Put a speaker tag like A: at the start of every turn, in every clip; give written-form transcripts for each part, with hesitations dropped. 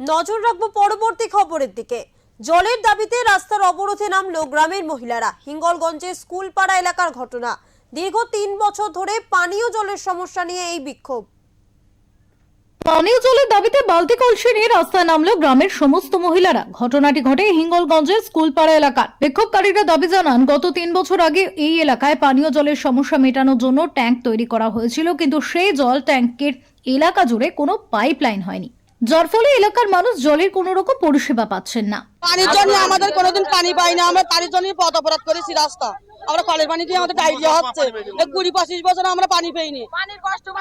A: নজর রাখবো পরবর্তী খবরের দিকে। জলের দাবিতে রাস্তার অবরোধে নামলো গ্রামের মহিলারা। হিঙ্গলগঞ্জের স্কুলপাড়া এলাকার ঘটনা। দীর্ঘ ৩ বছর ধরে পানীয় জলের সমস্যা নিয়ে এই বিক্ষোভ।
B: পানীয় জলের দাবিতে বালতি কলসি নিয়ে রাস্তায় নামলো গ্রামের সমস্ত মহিলারা। ঘটনাটি ঘটে হিঙ্গলগঞ্জের স্কুলপাড়া এলাকার। বিক্ষোভকারীরা দাবি জানান, গত ৩ বছর আগে এই এলাকায় পানীয় জলের সমস্যা মেটানোর জন্য ট্যাঙ্ক তৈরি করা হয়েছিল, কিন্তু সেই জল ট্যাঙ্কের এলাকা জুড়ে কোনো পাইপলাইন হয়নি, যার ফলে এলাকার মানুষ জলের কোনো রকম পরিষেবা পাচ্ছেন না।
C: পানির জন্য আমাদের কোনোদিন পানি পাই না। আমরা পানির জন্য পথ অপরাধ করেছি রাস্তা। আমরা কলের পানি দিয়ে আমাদের ডায়রিয়া হচ্ছে। ২০-২৫ বছর আমরা পানি পাইনি।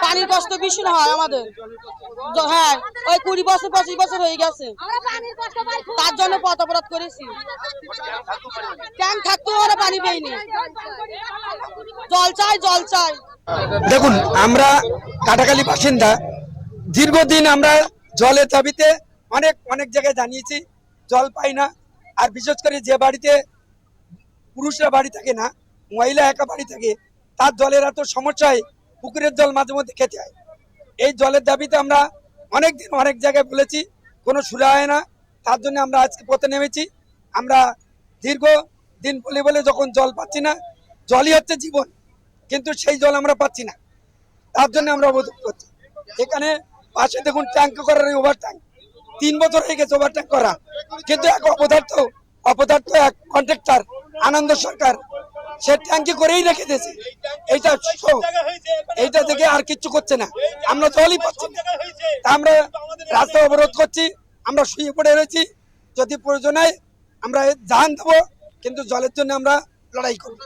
C: পানির কষ্ট ভীষণ হয় আমাদের। হ্যাঁ, ওই ২০-২৫ বছর হয়ে গেছে, তার জন্য পথ অপরাধ করেছি। ট্যাঙ্ক থাকতেও আমরা পানি পাইনি। জল চাই, জল চাই।
D: দেখুন, আমরা কাটাখালী বাসিন্দা। দীর্ঘদিন আমরা জলের দাবিতে অনেক জায়গায় জানিয়েছি, জল পাই না। আর বিশেষ করে যে বাড়িতে পুরুষরা বাড়ি থাকে না, মহিলা একা বাড়ি থাকে, তার জলের এত সমস্যা হয়, পুকুরের জল মাঝে মধ্যে খেতে হয়। এই জলের দাবিতে আমরা অনেকদিন অনেক জায়গায় বলেছি, কোনো সুরা হয় না। তার জন্য আমরা আজকে পথে নেমেছি। আমরা দীর্ঘদিন বলে যখন জল পাচ্ছি না, জলই হচ্ছে জীবন, কিন্তু সেই জল আমরা পাচ্ছি না। তার জন্য আমরা অবরোধ করছি। এখানে পাশে দেখুন ট্যাঙ্ক করার ওভার ট্যাঙ্ক ৩ বছর হয়ে গেছে ওভার ট্যাঙ্ক করা, কিন্তু এক অপদার্থ এক কন্ট্রাক্টর আনন্দ সরকার সে ট্যাঙ্কি করেই রেখে দিয়েছে। এইটা থেকে আর কিচ্ছু করছে না, আমরা জলই পাচ্ছি না। আমরা রাস্তা অবরোধ করছি, আমরা শুয়ে পড়ে রয়েছি। যদি প্রয়োজন হয় আমরা জান দেবো, কিন্তু জলের জন্য আমরা লড়াই করব।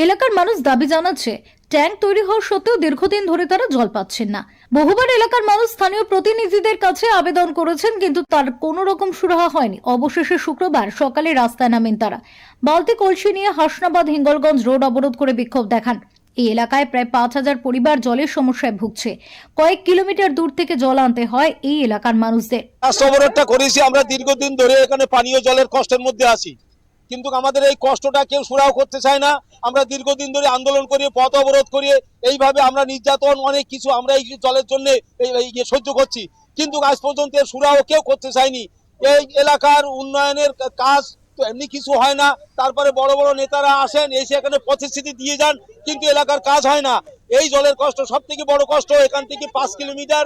B: এলাকার মানুষ দাবি জানাচ্ছে, ট্যাঙ্ক তৈরি হওয়া সত্ত্বেও দীর্ঘদিন ধরে তারা জল পাচ্ছেন না। বহুবার এলাকার মানুষ স্থানীয় প্রতিনিধিদের কাছে আবেদন করেছেন, কিন্তু তার কোনো রকম সুরাহা হয়নি। অবশেষে শুক্রবার সকালে রাস্তায় নামেন তারা। বালতি কলসি নিয়ে হাসনাবাদ হিঙ্গলগঞ্জ রোড অবরোধ করে বিক্ষোভ দেখান। এই এলাকায় প্রায় ৫,০০০ পরিবার জলের সমস্যায় ভুগছে। কয়েক কিলোমিটার দূর থেকে জল আনতে হয় এই এলাকার মানুষদের।
E: অবরোধটা করেছি আমরা দীর্ঘদিন ধরে, এখানে পানীয় জলের কষ্টের মধ্যে আছি, কিন্তু আমাদের এই কষ্টটা কেউ সুরাহ করতে চায় না। আমরা দীর্ঘদিন ধরে আন্দোলন করি, পথ অবরোধ করি, এইভাবে আমরা নির্যাতন অনেক কিছু আমরা এই জলের জন্য সহ্য করছি, কিন্তু আজ পর্যন্ত এর সুরাহ কেউ করতে চায়নি। এই এলাকার উন্নয়নের কাজ তো এমনি কিছু হয় না। তারপরে বড় বড় নেতারা আসেন, এসে এখানে প্রতিশ্রুতি দিয়ে যান, কিন্তু এলাকার কাজ হয় না। এই জলের কষ্ট সব থেকে বড় কষ্ট। এখান থেকে 5 কিলোমিটার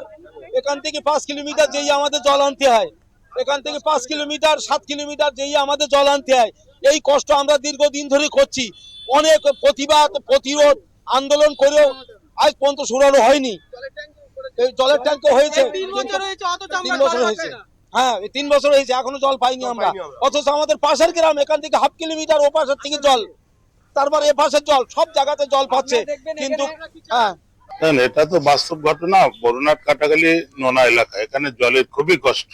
E: যেই আমাদের জল আনতে হয়, এখান থেকে 5 কিলোমিটার 7 কিলোমিটার যেই আমাদের জল আনতে হয়। এই কষ্ট আমরা দীর্ঘদিন ধরে করছি। অনেক প্রতিরোধ আন্দোলন করেও আজ পর্যন্ত সুরানো হয়নি। এই জলের ট্যাঙ্ক তো হয়েছে, 3 বছর হয়েছে। হ্যাঁ, 3 বছর হয়েছে, এখনো জল পাইনি আমরা। অথচ আমাদের পাশের গ্রাম, এখান থেকে 1/2 কিলোমিটার ও পাশের থেকে জল, তারপরে এ পাশের জল, সব জায়গাতে জল পাচ্ছে, কিন্তু হ্যাঁ।
F: এটা তো বাস্তব ঘটনা। বরুণাট কাটাখালী নোনা এলাকা, এখানে জলের খুবই কষ্ট।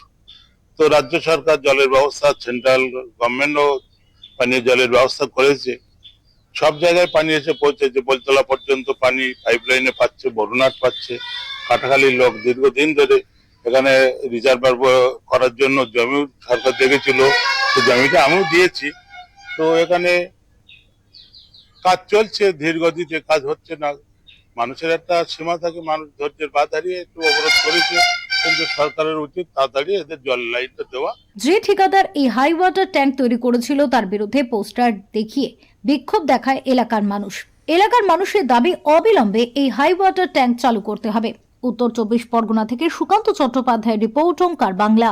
F: তো রাজ্য সরকার জলের ব্যবস্থা, সেন্ট্রাল গভর্নমেন্টও পানীয় জলের ব্যবস্থা করেছে। সব জায়গায় পানি এসে পৌঁছেছে, বলতলা পর্যন্ত পানি পাইপলাইনে পাচ্ছে, বরুণাট পাচ্ছে। কাটাখালীর লোক দীর্ঘদিন ধরে এখানে রিজার্ভার করার জন্য জমি সরকার দেখেছিল, সেই জমিটা আমিও দিয়েছি। তো এখানে কাজ চলছে, ধীর গতিতে কাজ হচ্ছে না। মানুষের একটা সীমা থাকে, মানুষ ধৈর্যের বাঁধ হারিয়ে একটু অবরোধ করেছে, কিন্তু সরকারের উচিত তাড়াতাড়ি এদের জল লাইনটা দেওয়া।
B: যে ঠিকাদার এই হাই ওয়াটার ট্যাঙ্ক তৈরি করেছিল, তার বিরুদ্ধে পোস্টার দেখিয়ে বিক্ষোভ দেখায় এলাকার মানুষ। এলাকার মানুষের দাবি, অবিলম্বে এই হাই ওয়াটার ট্যাঙ্ক চালু করতে হবে। উত্তর 24 পরগনা থেকে সুকান্ত চট্টোপাধ্যায়ের রিপোর্ট, ওঙ্কার বাংলা।